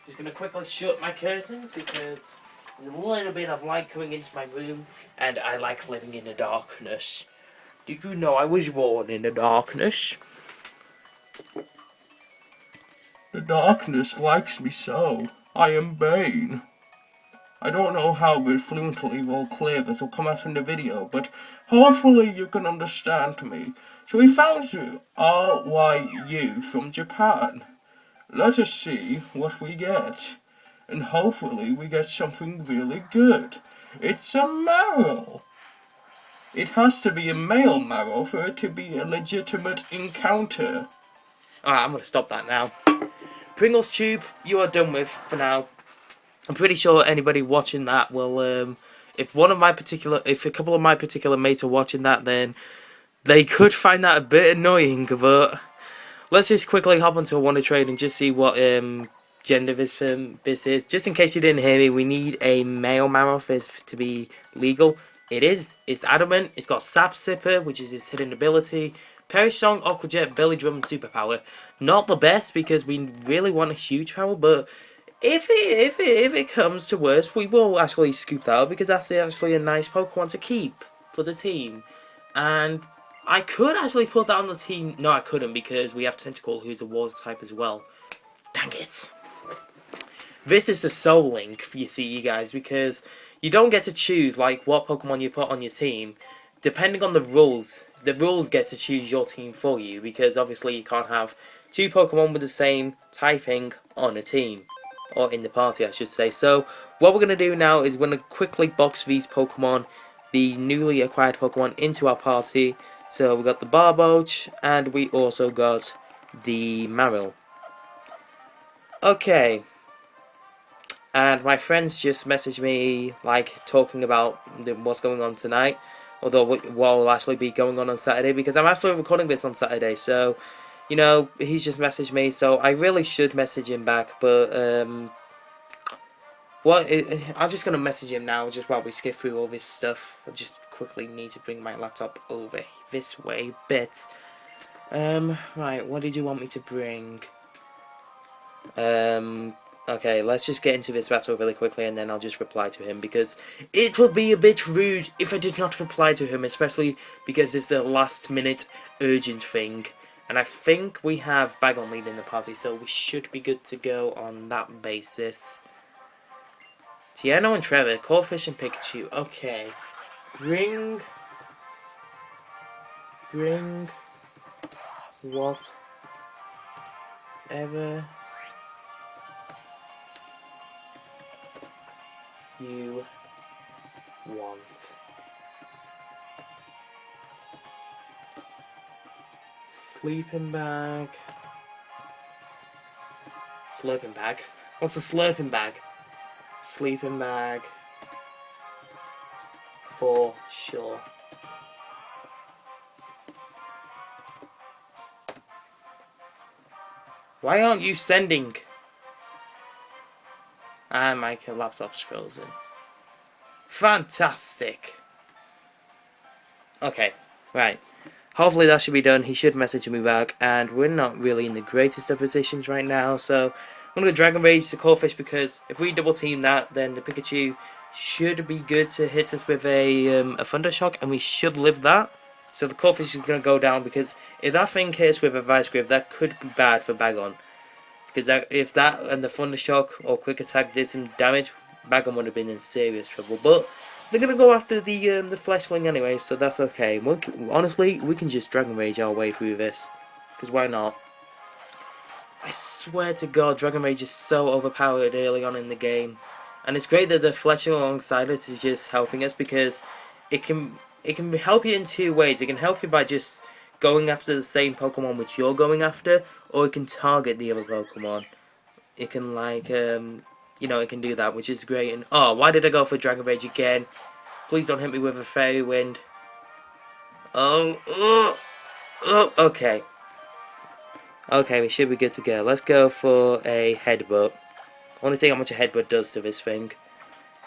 Just gonna quickly shut my curtains because there's a little bit of light coming into my room, and I like living in the darkness. Did you know I was born in the darkness? The darkness likes me so. I am Bane. I don't know how fluently or clear this will come out in the video, but hopefully you can understand me. So we found you, RYU from Japan. Let us see what we get. And hopefully we get something really good. It's a Marrow. It has to be a male Marrow for it to be a legitimate encounter. Alright, I'm gonna stop that now. Pringles Tube, you are done with for now. I'm pretty sure anybody watching that will, if a couple of my particular mates are watching that, then they could find that a bit annoying, but let's just quickly hop onto WonderTrade and just see what gender this is. Just in case you didn't hear me, we need a male Marrow for this to be legal. It is. It's adamant. It's got Sap Sipper, which is its hidden ability. Perish Song, Aqua Jet, Belly Drum, and Superpower. Not the best because we really want a huge power, but if it comes to worse, we will actually scoop that out because that's actually a nice Pokemon to keep for the team. And I could actually put that on the team. No, I couldn't because we have Tentacle, who's a Water type as well. Dang it. This is the Soul Link, you see, you guys, because you don't get to choose like what Pokemon you put on your team. Depending on the rules get to choose your team for you, because obviously you can't have two Pokemon with the same typing on a team. Or in the party, I should say. So, what we're going to do now is we're going to quickly box these Pokemon, the newly acquired Pokemon, into our party. So, we got the Barboach, and we also got the Marill. Okay. And my friends just messaged me, like, talking about what's going on tonight. Although, what will actually be going on Saturday, because I'm actually recording this on Saturday, so you know, he's just messaged me, so I really should message him back, but, I'm just going to message him now, just while we skip through all this stuff. I just quickly need to bring my laptop over this way a bit. Right, what did you want me to bring? Okay, let's just get into this battle really quickly, and then I'll just reply to him, because it would be a bit rude if I did not reply to him, especially because it's a last-minute urgent thing. And I think we have Bagon leading the party, so we should be good to go on that basis. Tiano and Trevor, Corphish and Pikachu. Okay. Bring whatever you want. Sleeping bag. Slurping bag? What's a slurping bag? Sleeping bag. For sure. Why aren't you sending? And my laptop's frozen. Fantastic. Okay, right. hopefully that should be done. He should message me back, and we're not really in the greatest of positions right now, so I'm going to Dragon Rage the Corphish, because if we double team that, then the Pikachu should be good to hit us with a Thunder Shock, and we should live that. So the Corphish is going to go down, because if that thing hits with a Vice Grip, that could be bad for Bagon. Because if that and the Thunder Shock or Quick Attack did some damage, Bagon would have been in serious trouble. But they're going to go after the Fleshling anyway, so that's okay. Honestly, we can just Dragon Rage our way through this. Because why not? I swear to God, Dragon Rage is so overpowered early on in the game. And it's great that the Fletching alongside us is just helping us, because it can help you in two ways. It can help you by just going after the same Pokemon which you're going after, or it can target the other Pokemon. It can like, you know, it can do that, which is great. And oh, why did I go for Dragon Rage again? Please don't hit me with a Fairy Wind. Oh, okay. Okay, we should be good to go. Let's go for a Headbutt. I want to see how much a Headbutt does to this thing.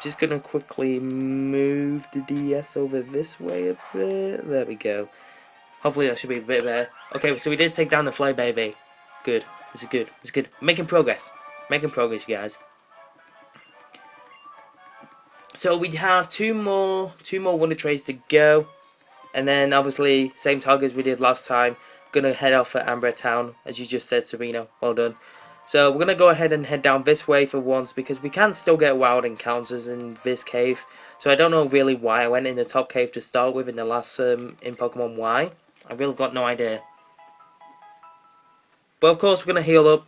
Just going to quickly move the DS over this way a bit. There we go. Hopefully that should be a bit better. Okay, so we did take down the Flay Baby. Good. This is good. It's good. Making progress. Making progress, you guys. So we have two more WonderTrades to go. And then obviously, same target as we did last time. Gonna head off for Ambrette Town, as you just said, Serena. Well done. So we're gonna go ahead and head down this way for once, because we can still get wild encounters in this cave. So I don't know really why I went in the top cave to start with in the last in Pokemon Y. I really got no idea. But of course we're gonna heal up.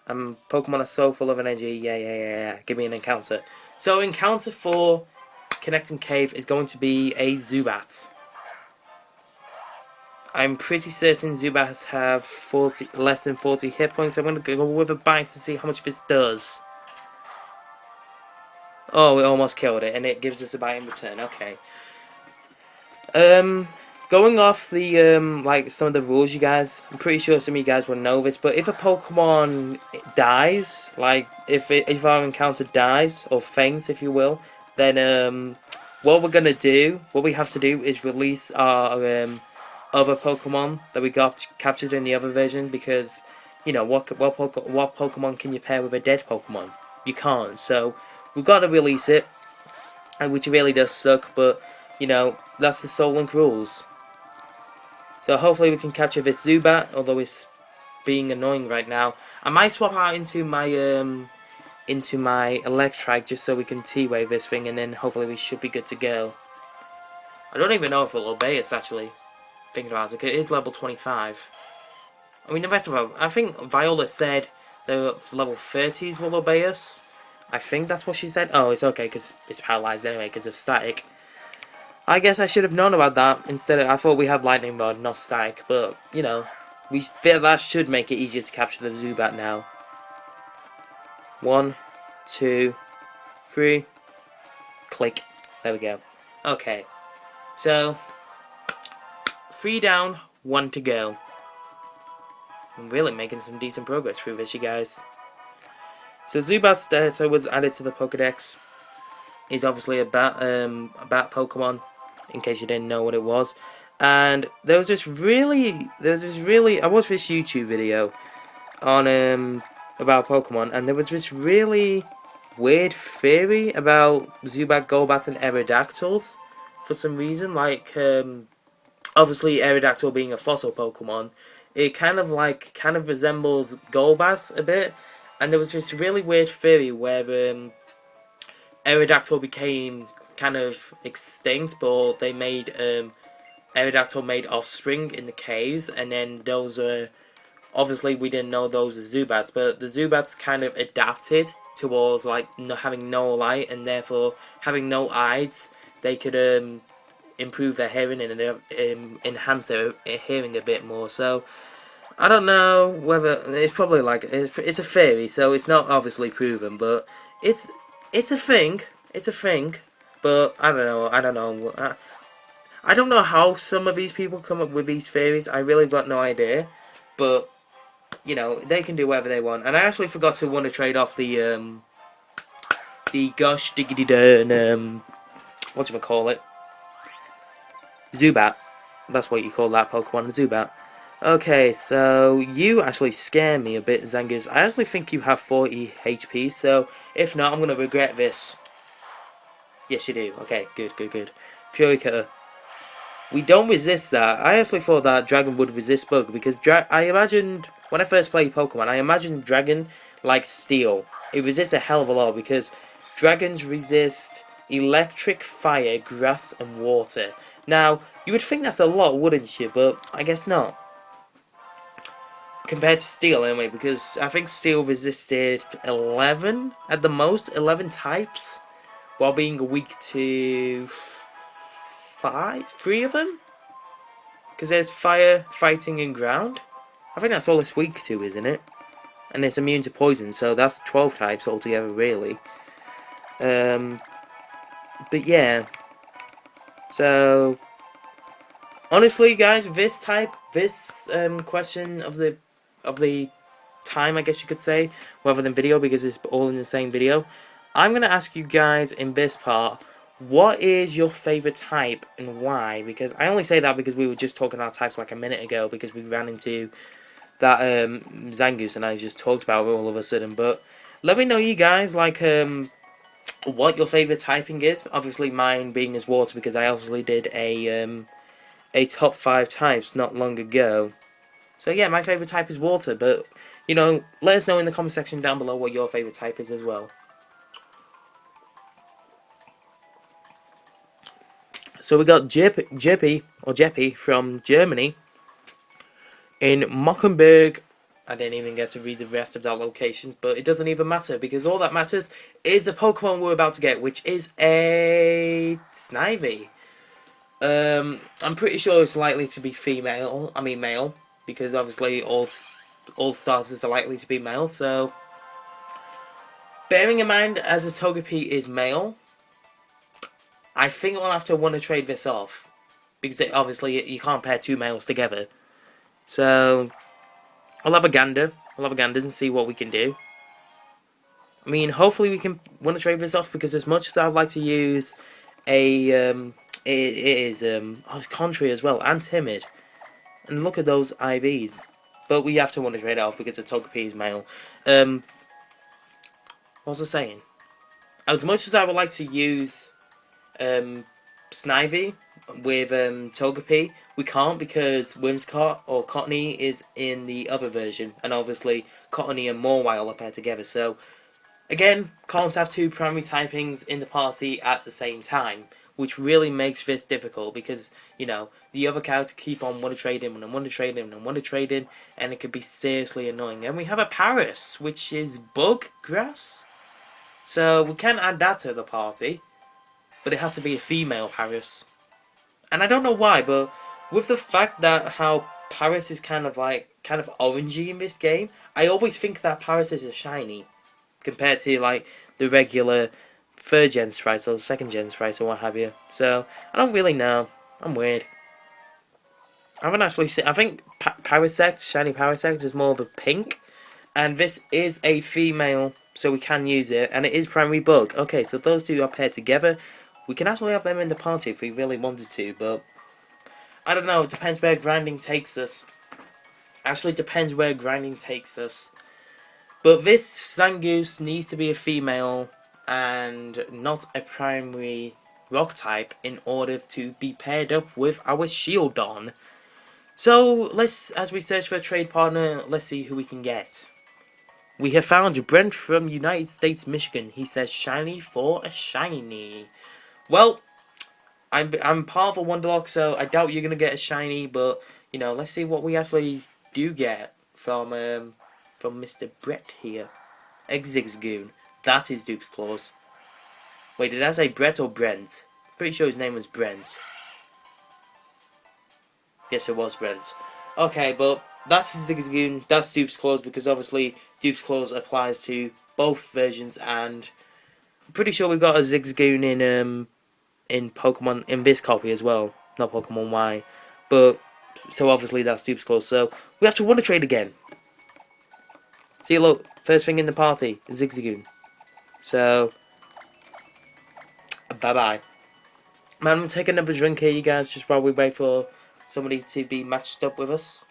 Pokemon are so full of energy. Yeah. Give me an encounter. So encounter 4 connecting cave is going to be a Zubat. I'm pretty certain Zubats have less than 40 hit points, so I'm going to go with a bite to see how much this does. Oh, it almost killed it, and it gives us a bite in return. Okay. Going off the like some of the rules, you guys. I'm pretty sure some of you guys will know this, but if a Pokemon dies, like if our encounter dies or faints, if you will, then what we have to do is release our other Pokemon that we got captured in the other version, because you know what Pokemon can you pair with a dead Pokemon? You can't. So we've got to release it, which really does suck. But you know that's the Soul Link rules. So hopefully we can capture this Zubat, although it's being annoying right now. I might swap out into my Electrike just so we can T-Wave this thing, and then hopefully we should be good to go. I don't even know if it'll obey us actually. Thinking about it, it is level 25. I mean, the rest of them, I think Viola said the level 30s will obey us. I think that's what she said. Oh, it's okay because it's paralyzed anyway because of static. I guess I should have known about that. Instead, I thought we had lightning rod, not static. But you know, that should make it easier to capture the Zubat now. 1, 2, 3, click. There we go. Okay, so 3 down, 1 to go. I'm really making some decent progress through this, you guys. So Zubat's data was added to the Pokedex. Is obviously a bat Pokemon, in case you didn't know what it was. And there was this really, I watched this YouTube video on about Pokemon, and there was this really weird theory about Zubat, Golbat, and Aerodactyls for some reason. Like, obviously Aerodactyl being a fossil Pokemon, it kind of resembles Golbat a bit. And there was this really weird theory where Aerodactyl became kind of extinct, but they made Aerodactyl made offspring in the caves, and then those are obviously we didn't know those are Zubats, but the Zubats kind of adapted towards like having no light and therefore having no eyes. They could improve their hearing and enhance their hearing a bit more. So I don't know whether it's probably like it's a theory, so it's not obviously proven, but it's a thing. It's a thing, but I don't know. I don't know how some of these people come up with these theories. I really got no idea, but you know they can do whatever they want. And I actually forgot to WonderTrade off the gosh diggity darn whatchamacallit, Zubat. That's what you call that Pokemon, a Zubat. Okay, so you actually scare me a bit, Zangoose. I actually think you have 40 HP, so if not, I'm going to regret this. Yes, you do. Okay, good, good, good. Purica. We don't resist that. I actually thought that Dragon would resist Bug, because I imagined, when I first played Pokemon, I imagined Dragon like Steel. It resists a hell of a lot, because Dragons resist electric, fire, grass, and water. Now, you would think that's a lot, wouldn't you? But I guess not. Compared to Steel, anyway, because I think Steel resisted 11, at the most, 11 types, while being weak to 3 of them? Because there's fire, fighting, and ground. I think that's all it's weak to, isn't it? And it's immune to poison, so that's 12 types altogether, really. But yeah. So, honestly, guys, this question of the time, I guess you could say, rather than video, because it's all in the same video, I'm going to ask you guys in this part, what is your favourite type and why? Because I only say that because we were just talking about types like a minute ago, because we ran into that Zangoose and I just talked about it all of a sudden. But let me know, you guys, like what your favourite typing is. Obviously mine being is water, because I obviously did a top 5 types not long ago. So yeah, my favourite type is water, but you know, let us know in the comment section down below what your favourite type is as well. So we got Jeppy from Germany in Mockenberg. I didn't even get to read the rest of that locations, but it doesn't even matter, because all that matters is the Pokemon we're about to get, which is a Snivy. I'm pretty sure it's likely to be male, because obviously all starters are likely to be male. So, bearing in mind as a Togepi is male, I think I'll have to want to trade this off, because obviously you can't pair 2 males together. So, I'll have a gander and see what we can do. I mean, hopefully we can want to trade this off, because as much as I'd like to use a, it is, Contrary as well, and Timid. And look at those IVs. But we have to want to trade it off, because the Togepi is male. What was I saying? As much as I would like to use Snivy with Togepi, we can't, because Whimsicott or Cottony is in the other version, and obviously Cottony and Mawile are paired together. So again, can't have 2 primary typings in the party at the same time, which really makes this difficult, because you know the other character keep on WonderTrading and WonderTrading, and it could be seriously annoying. And we have a Paris, which is Bug Grass, so we can add that to the party. But it has to be a female Paris. And I don't know why, but with the fact that how Paris is kind of orangey in this game, I always think that Paris is a shiny, compared to like the regular 3rd gen sprites or 2nd gen sprites or what have you. So, I don't really know. I'm weird. I haven't actually seen, I think Parasect, shiny Parasect is more of a pink. And this is a female, so we can use it. And it is primary Bug. Okay, so those 2 are paired together. We can actually have them in the party if we really wanted to, but I don't know, it depends where grinding takes us. Actually, depends where grinding takes us. But this Zangoose needs to be a female and not a primary rock type in order to be paired up with our Shieldon. So, as we search for a trade partner, let's see who we can get. We have found Brent from United States, Michigan. He says shiny for a shiny. Well, I'm part of a Wonderlocke, so I doubt you're gonna get a shiny. But you know, let's see what we actually do get from Mr. Brett here. Exiggoon. That is Dupes Claws. Wait, did I say Brett or Brent? Pretty sure his name was Brent. Yes, it was Brent. Okay, but that's Zigzagoon, that's Dupes Claws, because obviously Dupes Claws applies to both versions, and I'm pretty sure we've got a Zigzagoon in Pokemon, in this copy as well, not Pokemon Y, but, so obviously that's Dupes Claws, so we have to WonderTrade again. See, look, first thing in the party, Zigzagoon. So, bye-bye. Man, I'm gonna take another drink here, you guys, just while we wait for somebody to be matched up with us.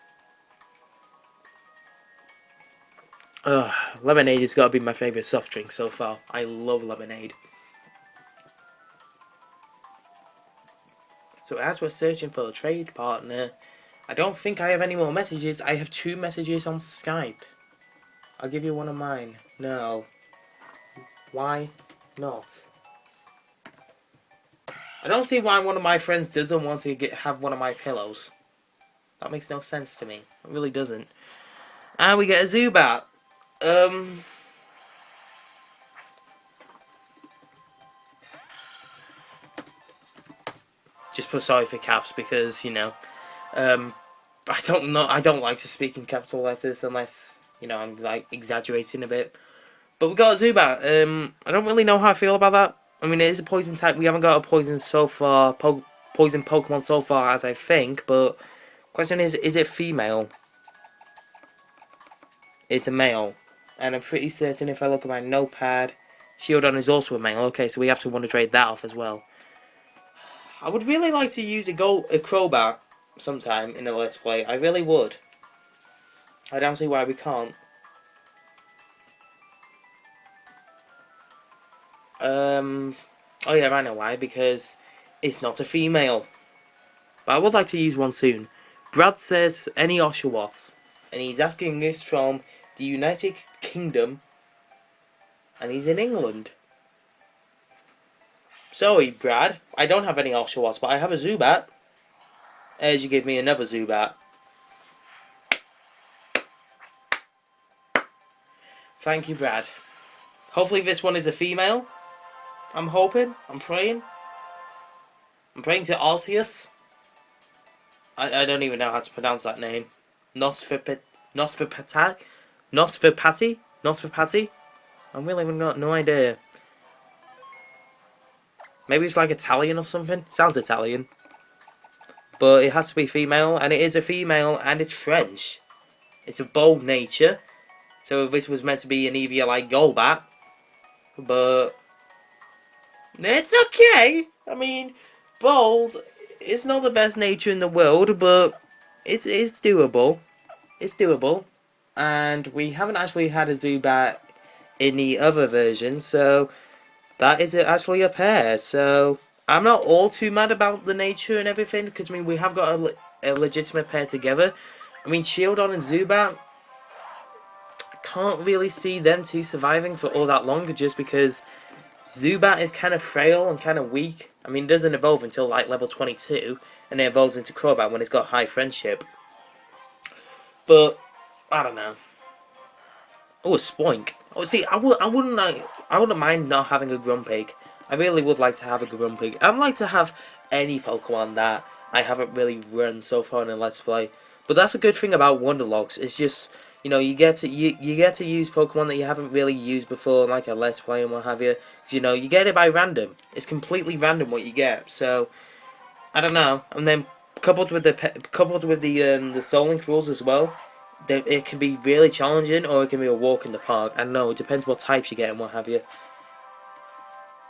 Lemonade has got to be my favourite soft drink so far. I love lemonade. So as we're searching for a trade partner, I don't think I have any more messages. I have 2 messages on Skype. I'll give you one of mine. No. Why not? I don't see why one of my friends doesn't want to have one of my pillows. That makes no sense to me. It really doesn't. And we get a Zubat. Just put sorry for caps because, you know, I don't like to speak in capital letters unless, you know, I'm like exaggerating a bit. But we got a Zubat. I don't really know how I feel about that. I mean, it is a poison type. We haven't got a poison so far, poison Pokemon so far as I think. But question is it female? It's a male, and I'm pretty certain if I look at my notepad, Shieldon is also a male. Okay, so we have to WonderTrade that off as well. I would really like to use a Crobat sometime in a Let's Play. I really would. I don't see why we can't. Oh yeah, I know why. Because it's not a female. But I would like to use one soon. Brad says any Oshawott, and he's asking this from the United Kingdom, and he's in England. Sorry, Brad, I don't have any Oshawotts, but I have a Zubat. As you give me another Zubat. Thank you, Brad. Hopefully this one is a female. I'm hoping. I'm praying. I'm praying to Arceus. I don't even know how to pronounce that name. Nosferpati? I'm really got no idea. Maybe it's like Italian or something. Sounds Italian. But it has to be female, and it is a female, and it's French. It's a bold nature. So this was meant to be an Eevee like Golbat. But it's okay. I mean, bold is not the best nature in the world, but it's doable. It's doable. And we haven't actually had a Zubat in the other version, so that is actually a pair. So I'm not all too mad about the nature and everything, because I mean we have got a legitimate pair together. I mean Shieldon and Zubat, I can't really see them two surviving for all that long, just because Zubat is kind of frail and kind of weak. I mean it doesn't evolve until like level 22, and it evolves into Crobat when it's got high friendship. But I don't know. Oh, a Spoink. Oh, see, I wouldn't mind not having a Grumpig. I really would like to have a Grumpig. I'd like to have any Pokemon that I haven't really run so far in a Let's Play. But that's a good thing about Wonderlocks. It's just, you know, you get to use Pokemon that you haven't really used before, like a Let's Play and what have you. 'Cause, you know, you get it by random. It's completely random what you get. So I don't know. And then coupled with the Soul Link rules as well, it can be really challenging, or it can be a walk in the park. I don't know, it depends what types you get and what have you.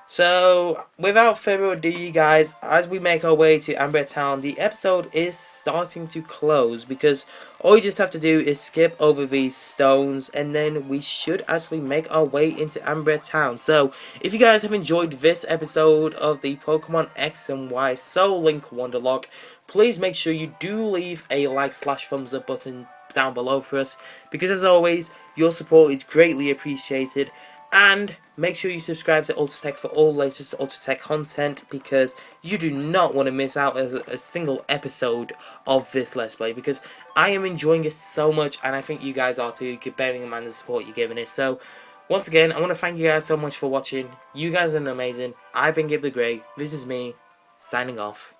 So, without further ado, you guys, as we make our way to Ambrette Town, the episode is starting to close, because all you just have to do is skip over these stones, and then we should actually make our way into Ambrette Town. So, if you guys have enjoyed this episode of the Pokemon X and Y Soul Link Wonderlocke, please make sure you do leave a like/thumbs up button down below for us, because as always, your support is greatly appreciated. And make sure you subscribe to Ultratech for all the latest Ultratech content, because you do not want to miss out a single episode of this Let's Play, because I am enjoying it so much, and I think you guys are too, bearing in mind the support you're giving it. So once again, I want to thank you guys so much for watching. You guys are amazing. I've been Gib The Great. This is me, signing off.